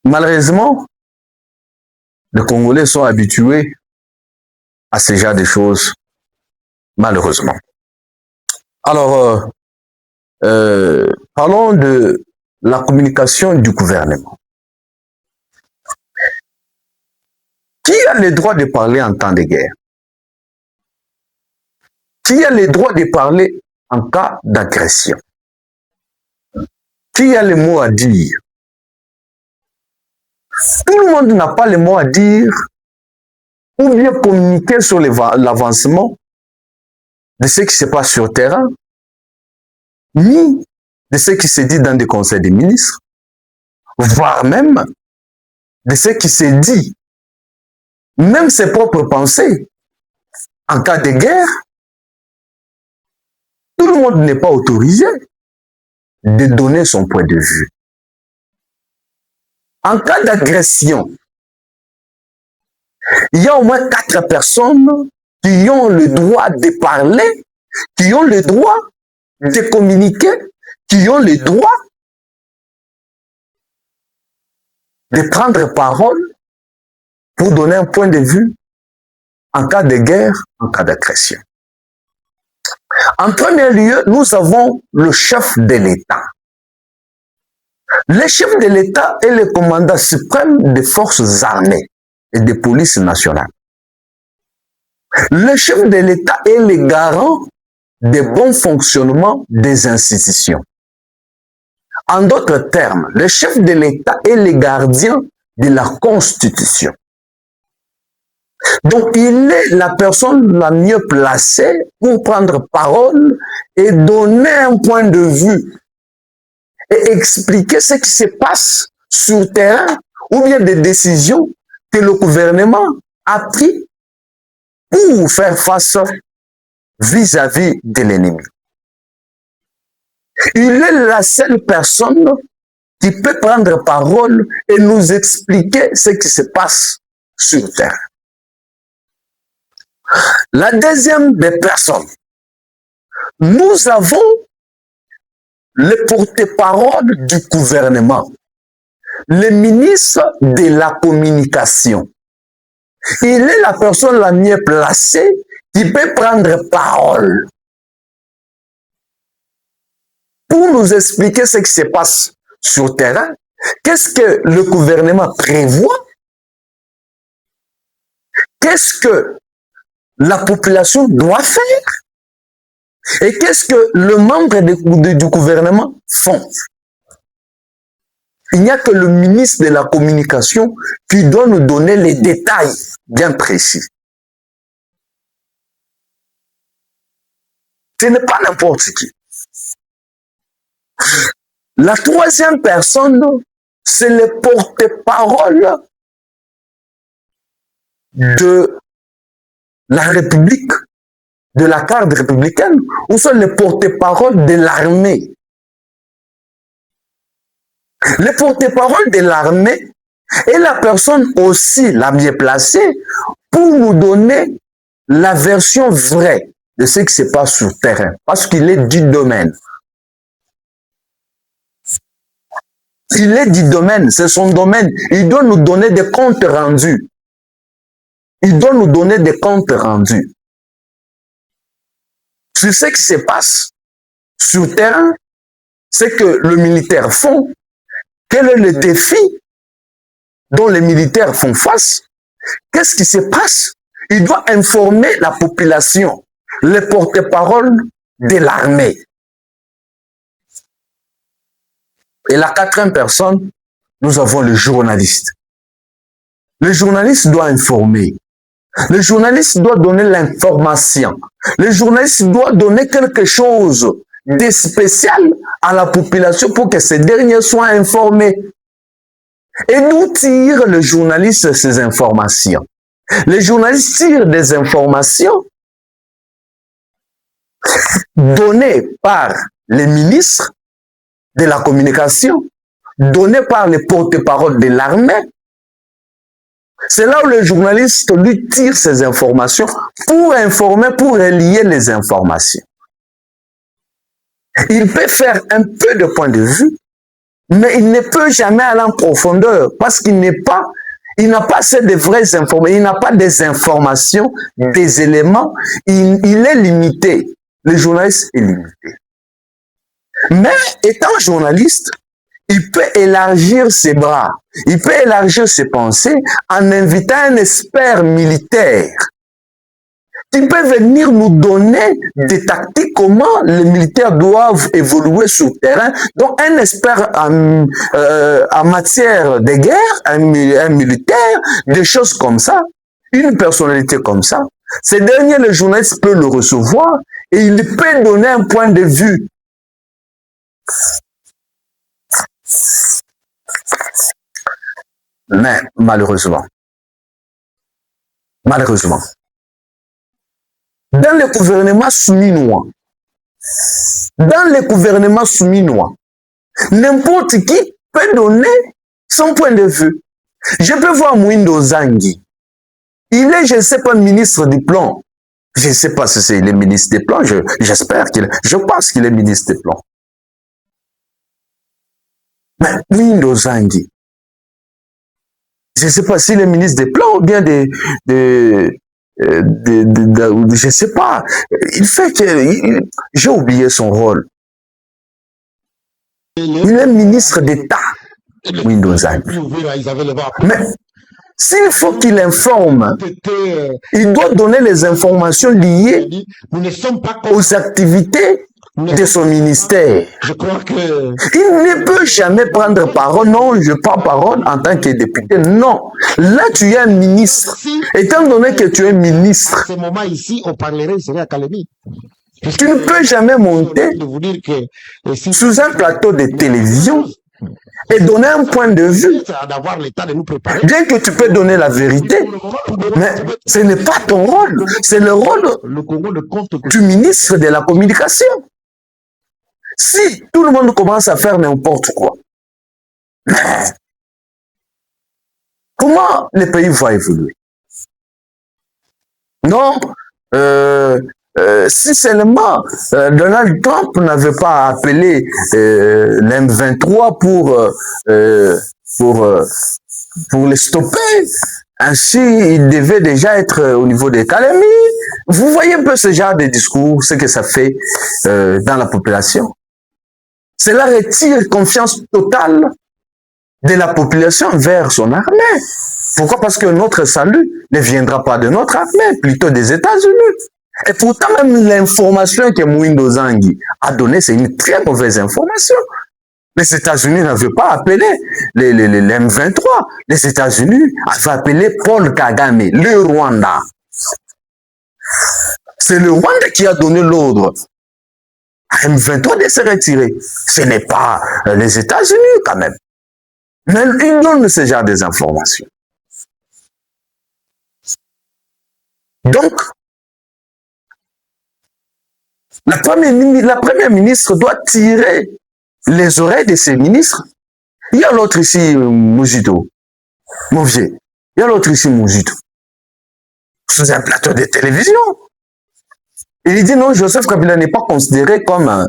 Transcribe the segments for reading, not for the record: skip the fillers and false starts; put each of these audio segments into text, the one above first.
Malheureusement, les Congolais sont habitués à ce genre de choses, malheureusement. Alors, parlons de la communication du gouvernement. Qui a le droit de parler en temps de guerre? Qui a le droit de parler en cas d'agression? Qui a le mot à dire? Tout le monde n'a pas le mot à dire ou bien communiquer sur l'avancement de ce qui se passe sur le terrain, ni de ce qui se dit dans des conseils des ministres, voire même de ce qui se dit, même ses propres pensées, en cas de guerre. Tout le monde n'est pas autorisé de donner son point de vue. En cas d'agression, il y a au moins 4 personnes qui ont le droit de parler, qui ont le droit de communiquer, qui ont le droit de prendre parole pour donner un point de vue en cas de guerre, en cas d'agression. En premier lieu, nous avons le chef de l'État. Le chef de l'État est le commandant suprême des forces armées et des polices nationales. Le chef de l'État est le garant du bon fonctionnement des institutions. En d'autres termes, le chef de l'État est le gardien de la Constitution. Donc, il est la personne la mieux placée pour prendre parole et donner un point de vue et expliquer ce qui se passe sur le terrain ou bien des décisions que le gouvernement a prises pour faire face vis-à-vis de l'ennemi. Il est la seule personne qui peut prendre parole et nous expliquer ce qui se passe sur le terrain. La deuxième des personnes, nous avons le porte-parole du gouvernement, le ministre de la communication. Il est la personne la mieux placée qui peut prendre parole pour nous expliquer ce qui se passe sur le terrain, qu'est-ce que le gouvernement prévoit, qu'est-ce que la population doit faire et qu'est-ce que le membre du gouvernement font. Il n'y a que le ministre de la communication qui doit nous donner les détails bien précis. Ce n'est pas n'importe qui. La troisième personne, c'est le porte-parole de la République, de la carte républicaine, ou c'est le porte-parole de l'armée. Le porte-parole de l'armée est la personne aussi la mieux placée pour nous donner la version vraie de ce qui se passe sur le terrain, parce qu'il est du domaine. Il est du domaine, c'est son domaine. Il doit nous donner des comptes rendus. Il doit nous donner des comptes rendus sur ce qui se passe sur le terrain, ce que le militaire font, quel est le défi dont les militaires font face, qu'est-ce qui se passe. Il doit informer la population, les porte-parole de l'armée. Et la quatrième personne, nous avons le journaliste. Le journaliste doit informer. Le journaliste doit donner l'information. Le journaliste doit donner quelque chose de spécial à la population pour que ces derniers soient informés. Et d'où tire le journaliste ces informations? Le journaliste tire des informations données par les ministres de la communication, données par les porte-parole de l'armée. C'est là où le journaliste lui tire ses informations pour informer, pour relier les informations. Il peut faire un peu de point de vue, Mais il ne peut jamais aller en profondeur parce qu'il n'a pas assez de vraies informations, il n'a pas des informations, des éléments, il est limité. Le journaliste est limité. Mais étant journaliste, il peut élargir ses bras, il peut élargir ses pensées en invitant un expert militaire qui peut venir nous donner des tactiques, comment les militaires doivent évoluer sur le terrain. Donc un expert en matière de guerre, un militaire, des choses comme ça, une personnalité comme ça. Ces derniers, le journaliste peut le recevoir et il peut donner un point de vue. Mais malheureusement, dans le gouvernement souminois, n'importe qui peut donner son point de vue. Je peux voir Mwindo Zangi. Il est, je ne sais pas, ministre du plan. Je ne sais pas si c'est le ministre des plans. J'espère je pense qu'il est ministre des plans. Mais Mwindo Zangi, je ne sais pas s'il est ministre des plans ou bien je ne sais pas. Il fait que j'ai oublié son rôle. Il est ministre d'État, Mwindo Zangi. Mais s'il faut qu'il informe, il doit donner les informations liées aux activités de son ministère. Je crois que... Il ne peut jamais prendre parole. Non, je prends parole en tant que député. Non. Là, tu es un ministre. Étant donné que tu es ministre, à ce moment ici, on parlerait, il serait accalmie. Tu ne peux jamais monter sous un plateau de télévision et donner un point de vue. Bien que tu peux donner la vérité, mais ce n'est pas ton rôle. C'est le rôle du ministre de la communication. Si tout le monde commence à faire n'importe quoi, comment le pays va évoluer? Non, si seulement Donald Trump n'avait pas appelé l'M23 pour les stopper, ainsi il devait déjà être au niveau des calamités. Vous voyez un peu ce genre de discours, ce que ça fait dans la population. Cela retire confiance totale de la population vers son armée. Pourquoi? Parce que notre salut ne viendra pas de notre armée, plutôt des États-Unis. Et pourtant, même l'information que Mwindo Zangi a donnée, c'est une très mauvaise information. Les États-Unis n'avaient pas appelé les M23. Les États-Unis avaient appelé Paul Kagame, le Rwanda. C'est le Rwanda qui a donné l'ordre à M23 de se retirer. Ce n'est pas les États-Unis quand même. Mais ils donnent ce genre des informations. Donc, la première ministre doit tirer les oreilles de ses ministres. Il y a l'autre ici, Mouzito, mon vieux. Il y a l'autre ici, Mouzito, sous un plateau de télévision. Il dit non, Joseph Kabila n'est pas considéré comme un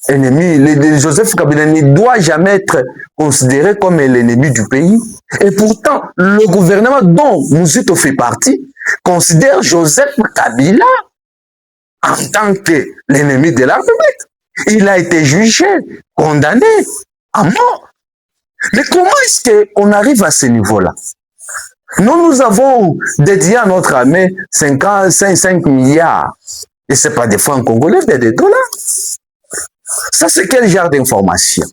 ennemi. Joseph Kabila ne doit jamais être considéré comme l'ennemi du pays. Et pourtant, le gouvernement dont Mouzito fait partie considère Joseph Kabila en tant que l'ennemi de la République. Il a été jugé, condamné à mort. Mais comment est-ce qu'on arrive à ce niveau-là? Nous avons dédié à notre armée 55 milliards. Et ce n'est pas des francs congolais, mais des dollars. Ça, c'est quel genre d'information?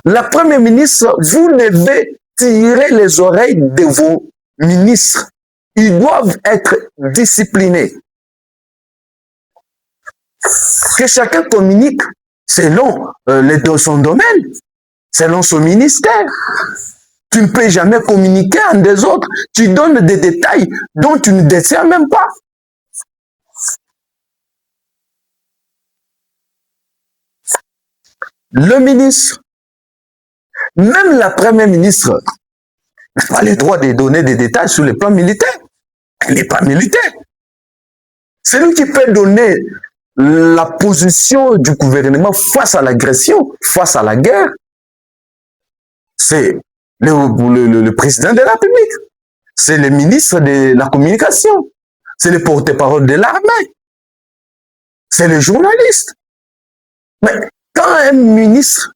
La première ministre, vous devez tirer les oreilles de vos ministres. Ils doivent être disciplinés. Que chacun communique selon son domaine, selon son ministère. Tu ne peux jamais communiquer en des autres. Tu donnes des détails dont tu ne détiens même pas. Le ministre, même la première ministre, n'a pas le droit de donner des détails sur le plan militaire. Elle n'est pas militaire. C'est lui qui peut donner la position du gouvernement face à l'agression, face à la guerre, c'est le président de la République, c'est le ministre de la communication, c'est le porte-parole de l'armée, c'est le journaliste. Mais quand un ministre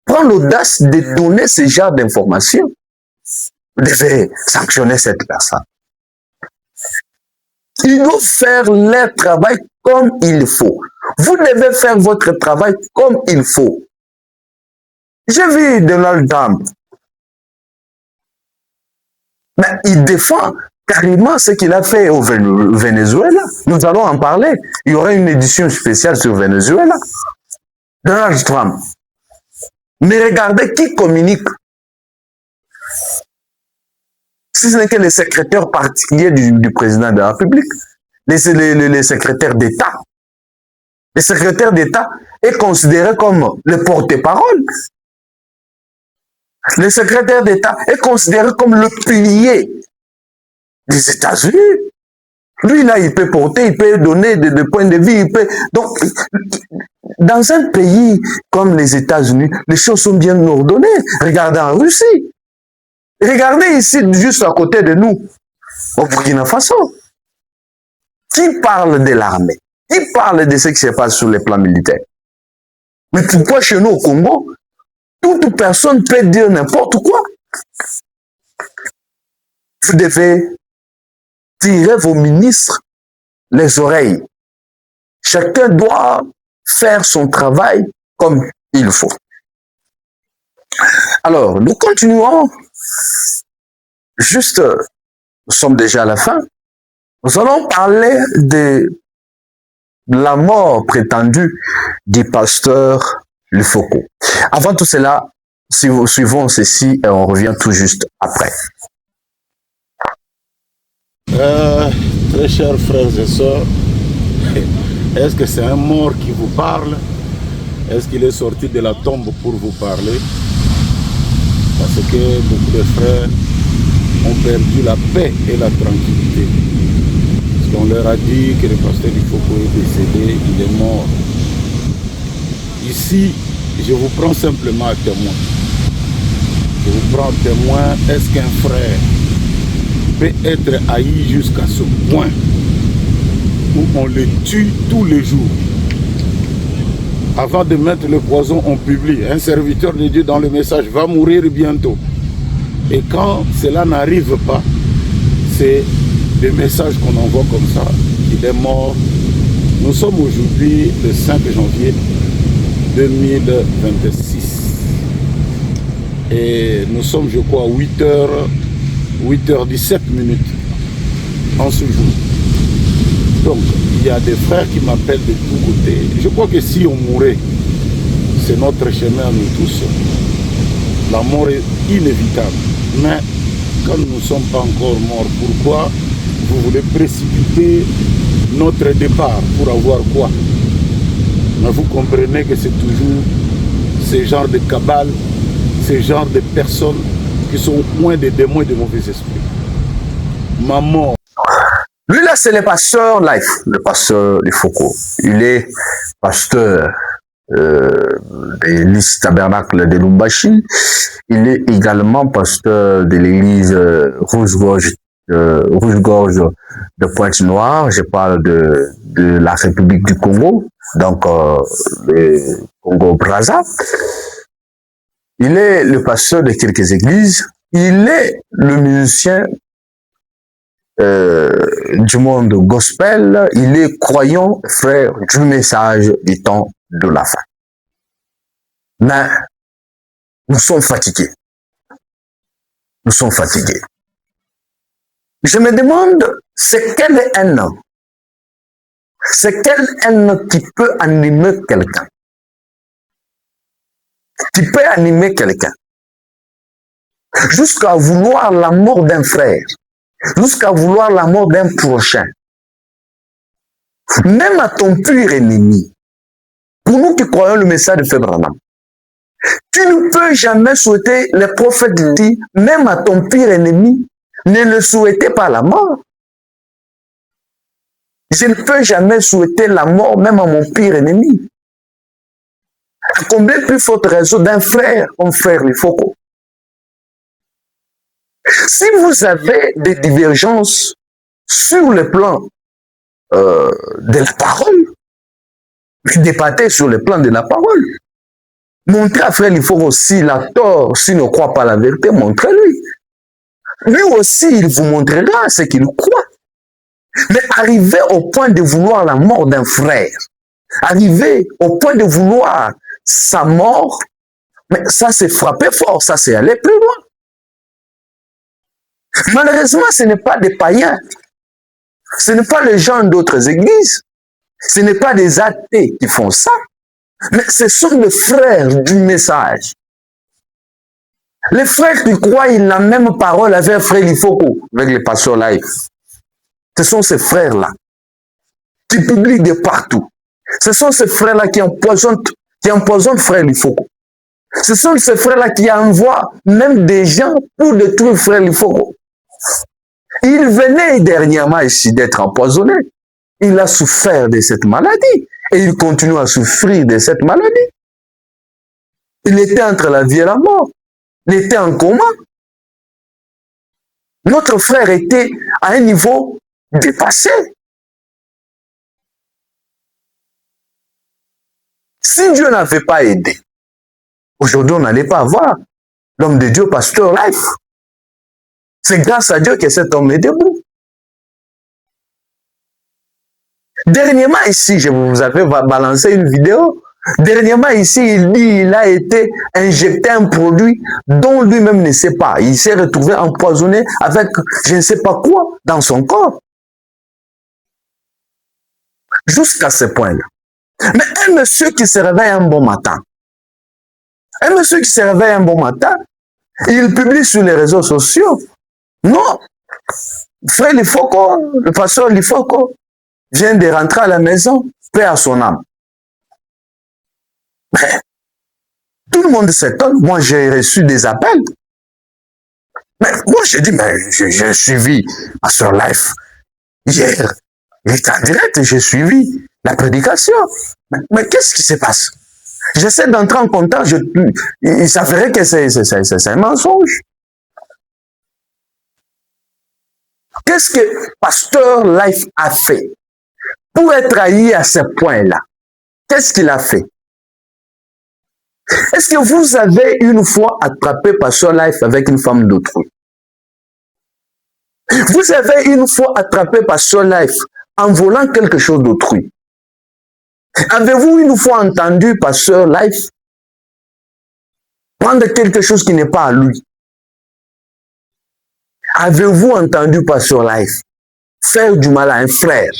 prend l'audace de donner ce genre d'informations, vous devez sanctionner cette personne. Ils doivent faire leur travail comme il faut. Vous devez faire votre travail comme il faut. J'ai vu Donald Trump. Mais il défend carrément ce qu'il a fait au Venezuela. Nous allons en parler. Il y aura une édition spéciale sur Venezuela. Donald Trump. Mais regardez qui communique. Si ce n'est que les secrétaires particuliers du président de la République, les secrétaires d'État. Le secrétaire d'État est considéré comme le porte-parole. Le secrétaire d'État est considéré comme le pilier des États-Unis. Lui, là, il peut porter, il peut donner des points de vue, il peut... Donc, dans un pays comme les États-Unis, les choses sont bien ordonnées. Regardez en Russie. Regardez ici, juste à côté de nous, au Burkina Faso. Qui parle de l'armée? Qui parle de ce qui se passe sur les plans militaires? Mais pourquoi chez nous au Congo, toute personne peut dire n'importe quoi? Vous devez tirer vos ministres les oreilles. Chacun doit faire son travail comme il faut. Alors, nous continuons. Juste, nous sommes déjà à la fin. Nous allons parler de la mort prétendue du pasteur Lefoko. Avant tout cela, si vous suivons ceci et on revient tout juste après. Très chers frères et sœurs, est-ce que c'est un mort qui vous parle? Est-ce qu'il est sorti de la tombe pour vous parler? Parce que beaucoup de frères ont perdu la paix et la tranquillité. Parce qu'on leur a dit que le pasteur Lefoko est décédé, il est mort. Ici, je vous prends simplement à témoin. Je vous prends à témoin, est-ce qu'un frère peut être haï jusqu'à ce point où on le tue tous les jours? Avant de mettre le poison, on publie. Un serviteur de Dieu dans le message va mourir bientôt. Et quand cela n'arrive pas, c'est des messages qu'on envoie comme ça. Il est mort. Nous sommes aujourd'hui le 5 janvier 2026. Et nous sommes, je crois, 8h17 en ce jour. Donc, il y a des frères qui m'appellent de tous côtés. Je crois que si on mourait, c'est notre chemin à nous tous. La mort est inévitable. Mais quand nous ne sommes pas encore morts, pourquoi vous voulez précipiter notre départ pour avoir quoi? Mais vous comprenez que c'est toujours ce genre de cabale, ce genre de personnes qui sont moins des démons et de mauvais esprits. Ma mort. Lui là, c'est le pasteur Life, le pasteur Lefoko. Il est pasteur de l'église tabernacle de Lumbashi. Il est également pasteur de l'église Rouge-Gorge de Pointe-Noire. Je parle de la République du Congo, donc le Congo-Brazza. Il est le pasteur de quelques églises. Il est le musicien du monde gospel. Il est croyant, frère du message du temps de la fin. Mais nous sommes fatigués. Nous sommes fatigués. Je me demande, c'est quelle haine? C'est quelle haine qui peut animer quelqu'un? Qui peut animer quelqu'un? Jusqu'à vouloir la mort d'un frère. Jusqu'à vouloir la mort d'un prochain. Même à ton pur ennemi. Pour nous qui croyons le message de Frère Branham, tu ne peux jamais souhaiter, les prophètes disent, même à ton pire ennemi, ne le souhaitez pas la mort. Je ne peux jamais souhaiter la mort même à mon pire ennemi. À combien plus forte raison d'un frère comme frère Lifoko. Si vous avez des divergences sur le plan de la parole, débattez sur le plan de la parole. Montrez à frère Lifoko s'il a tort, s'il ne croit pas la vérité, montrez-lui. Lui aussi, il vous montrera ce qu'il croit. Mais arriver au point de vouloir la mort d'un frère, arriver au point de vouloir sa mort, mais ça c'est frapper fort, ça c'est aller plus loin. Malheureusement, ce n'est pas des païens, ce n'est pas les gens d'autres églises, ce n'est pas des athées qui font ça, mais ce sont les frères du message. Les frères qui croient ils la même parole avec frère Lifoko, avec les pasteurs live. Ce sont ces frères-là qui publient de partout. Ce sont ces frères-là qui empoisonnent frère Lifoko. Ce sont ces frères-là qui envoient même des gens pour détruire frère Lifoko. Il venait dernièrement ici d'être empoisonné. Il a souffert de cette maladie et il continue à souffrir de cette maladie. Il était entre la vie et la mort. Il était en coma. Notre frère était à un niveau dépassé. Si Dieu n'avait pas aidé, aujourd'hui on n'allait pas avoir l'homme de Dieu, pasteur Life. C'est grâce à Dieu que cet homme est debout. Dernièrement ici, je vous avais balancé une vidéo. Dernièrement ici, il dit qu'il a été injecté un produit dont lui-même ne sait pas. Il s'est retrouvé empoisonné avec je ne sais pas quoi dans son corps. Jusqu'à ce point-là. Mais un monsieur qui se réveille un bon matin, il publie sur les réseaux sociaux. Non, frère Lifoko, le pasteur Lifoko, vient de rentrer à la maison, paix à son âme. Mais tout le monde s'étonne. Moi, j'ai reçu des appels. Mais moi, j'ai dit, mais j'ai suivi Pasteur Life hier. Il était en direct et j'ai suivi la prédication. Mais qu'est-ce qui se passe? J'essaie d'entrer en contact, il s'avérait que c'est un mensonge. Qu'est-ce que Pasteur Life a fait pour être haï à ce point-là? Qu'est-ce qu'il a fait? Est-ce que vous avez une fois attrapé Pasteur Life avec une femme d'autrui? Vous avez une fois attrapé Pasteur Life en volant quelque chose d'autrui? Avez-vous une fois entendu Pasteur Life prendre quelque chose qui n'est pas à lui? Avez-vous entendu Pasteur Life faire du mal à un frère?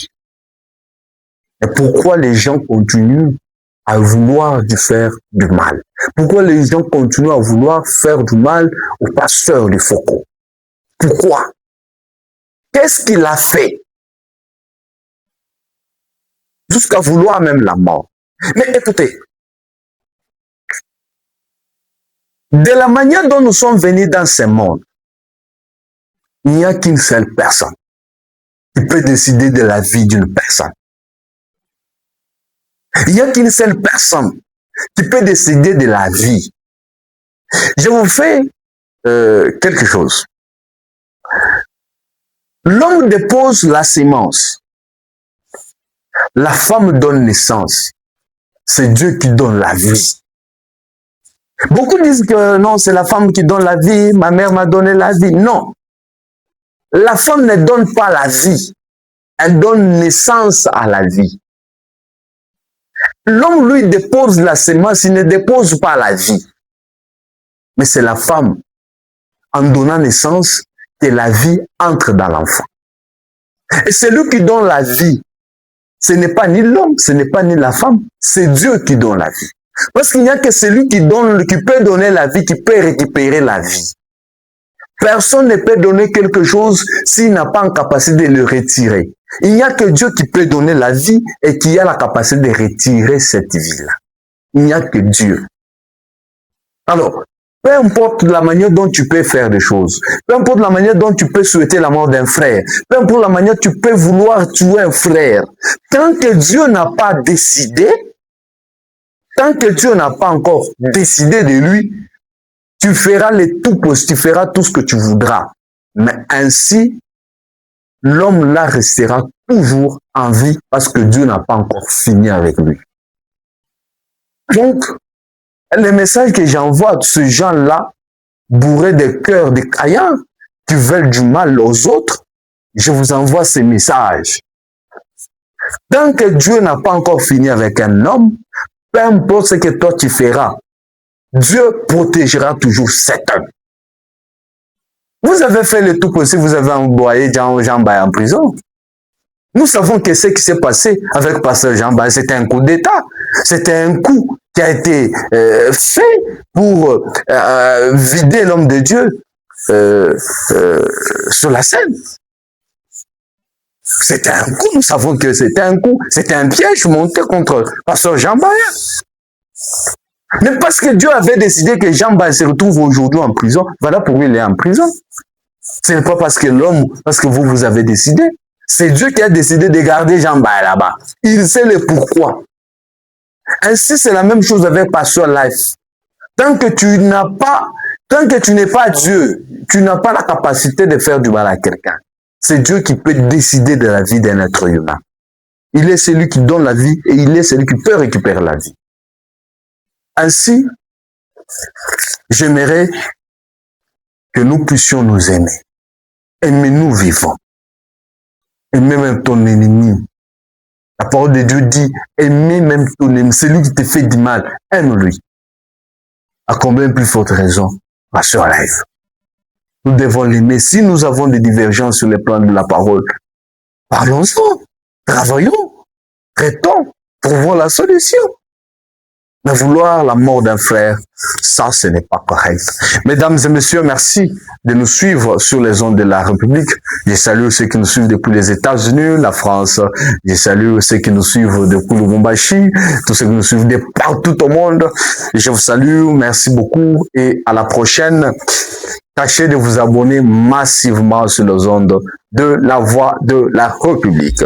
Et pourquoi les gens continuent à vouloir lui faire du mal? Pourquoi les gens continuent à vouloir faire du mal au pasteur Lifoko? Pourquoi? Qu'est-ce qu'il a fait? Jusqu'à vouloir même la mort. Mais écoutez, de la manière dont nous sommes venus dans ce monde, il n'y a qu'une seule personne qui peut décider de la vie d'une personne. Il n'y a qu'une seule personne qui peut décider de la vie. Je vous fais quelque chose. L'homme dépose la sémence. La femme donne naissance. C'est Dieu qui donne la vie. Beaucoup disent que non, c'est la femme qui donne la vie, ma mère m'a donné la vie. Non. La femme ne donne pas la vie. Elle donne naissance à la vie. L'homme, lui, dépose la sémence, il ne dépose pas la vie. Mais c'est la femme, en donnant naissance, que la vie entre dans l'enfant. Et celui qui donne la vie, ce n'est pas ni l'homme, ce n'est pas ni la femme, c'est Dieu qui donne la vie. Parce qu'il n'y a que celui qui peut donner la vie, qui peut récupérer la vie. Personne ne peut donner quelque chose s'il n'a pas en capacité de le retirer. Il n'y a que Dieu qui peut donner la vie et qui a la capacité de retirer cette vie-là. Il n'y a que Dieu. Alors, Peu importe la manière dont tu peux faire des choses, peu importe la manière dont tu peux souhaiter la mort d'un frère, peu importe la manière dont tu peux vouloir tuer un frère, tant que Dieu n'a pas décidé, tant que Dieu n'a pas encore décidé de lui, tu feras le tout possible, tu feras tout ce que tu voudras. Mais ainsi, l'homme là restera toujours en vie parce que Dieu n'a pas encore fini avec lui. Donc, le message que j'envoie à ces gens-là, bourrés de cœurs de caïens, qui veulent du mal aux autres, je vous envoie ces messages. Tant que Dieu n'a pas encore fini avec un homme, peu importe ce que toi tu feras, Dieu protégera toujours cet homme. Vous avez fait le tout possible, vous avez envoyé Jean Baye en prison. Nous savons que ce qui s'est passé avec Pasteur Jean Baye, c'était un coup d'État. C'était un coup qui a été fait pour vider l'homme de Dieu sur la scène. C'était un coup, nous savons que c'était un coup, c'était un piège monté contre Pasteur Jean Baye. Mais parce que Dieu avait décidé que Jean Baye se retrouve aujourd'hui en prison, voilà pourquoi il est en prison. Ce n'est pas parce que l'homme, parce que vous avez décidé. C'est Dieu qui a décidé de garder Jean Baye là-bas. Il sait le pourquoi. Ainsi, c'est la même chose avec Pasteur Life. Tant que tu n'es pas Dieu, tu n'as pas la capacité de faire du mal à quelqu'un. C'est Dieu qui peut décider de la vie d'un être humain. Il est celui qui donne la vie et il est celui qui peut récupérer la vie. Ainsi, j'aimerais que nous puissions nous aimer. Aimez-nous vivants. Aimez même ton ennemi. La parole de Dieu dit, aimez même ton ennemi. Celui qui te fait du mal, aime-lui. À combien plus forte raison, ma soeur Live. Nous devons l'aimer. Si nous avons des divergences sur le plan de la parole, parlons-en, travaillons, traitons, trouvons la solution. Mais vouloir la mort d'un frère, ça, ce n'est pas correct. Mesdames et messieurs, merci de nous suivre sur les ondes de la République. Je salue ceux qui nous suivent depuis les États-Unis, la France. Je salue ceux qui nous suivent depuis Lubumbashi, tous ceux qui nous suivent de partout au monde. Je vous salue, merci beaucoup et à la prochaine. Tâchez de vous abonner massivement sur les ondes de la Voix de la République.